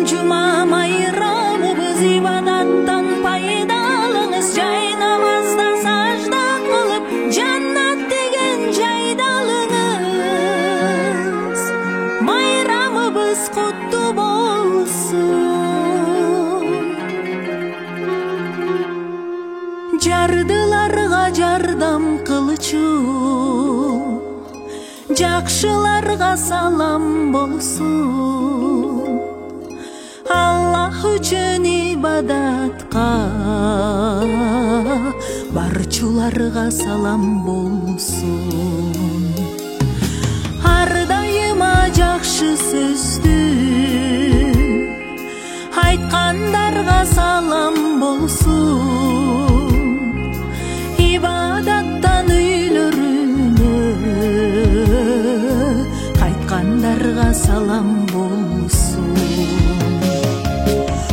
cuma bayramımız ibadattan paydalınız. Jay namazda sajda kılıp jannat degen jayda alınız. Bayramımız kutlu bolsun. Jardylarga jardam kılıçı, jakşılarga salam bolsun. Allah üçün ibadatqa barçularga salam bolsun. Har dayıma jakşı sözdü aytkandarga salam bolsun. İbadattan üylөрүнө kaytkandarga salam bolsun.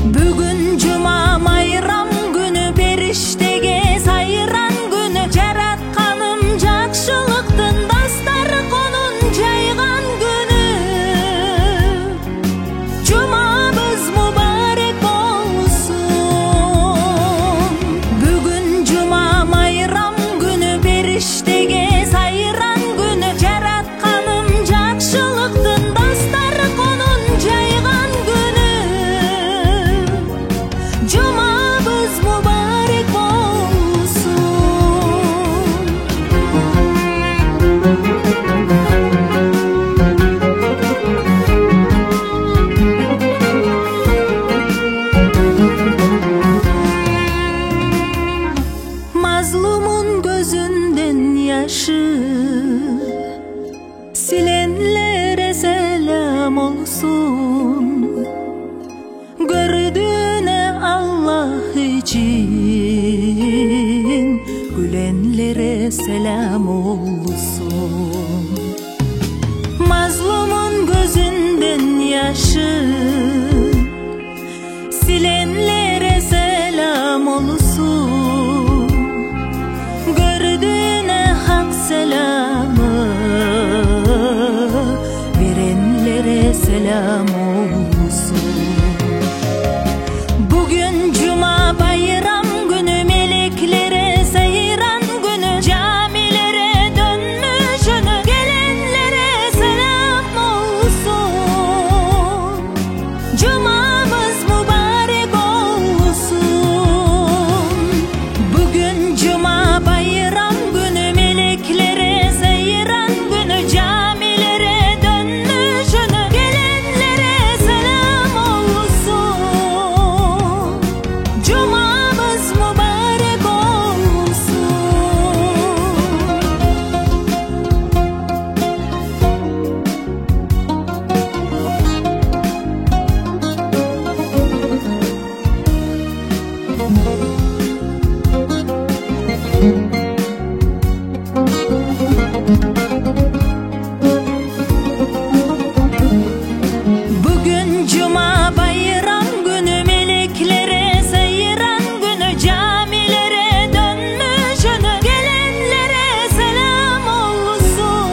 Bugün cuma bayram günü, berishtege sayran günü. Jaratkaным jakşılıktın dastары konun jaygan günü. Cumabız mübarek bolsun. Bugün cuma bayram günü, berishtege sayran günü. Jaratkanym jakşılıktın dastары konun jaygan günü. Cumabız mübarek bolsun. Mazlumun gözünden yaşı silenlere selam olsun. Gördüğüne Allah için gülenlere selam olsun. Mazlumun gözünden yaşı silenlere selam olsun. Gördüğüne hak selamı verenlere selam olsun. Bugün cuma bayram günü, meleklere seyran günü. Camilere dönmüş önü, gelenlere selam olsun. Cumamız mübarek olsun. Bugün cuma bayram günü, meleklere seyran günü. Camilere dönmüş önü, gelenlere selam olsun. Cumamız mübarek olsun. Bugün cuma bayram günü, meleklere seyran günü. Camilere dönmüş önü, gelenlere selam olsun.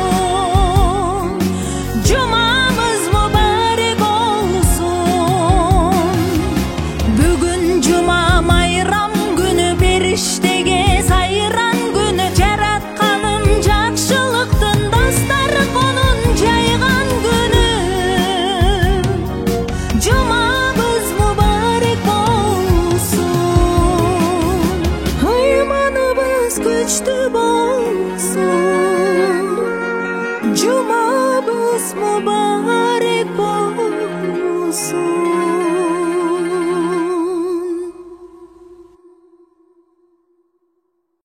Cumamız mübarek olsun. Bugün cuma bayram günü, berishtege sayran günü. Jaratkanym jakşılıktın dastары konun jaygan günü. Cumabız mübarek bolsun. İmanımız güçlü bolsun. Cumabız mübarek bolsun.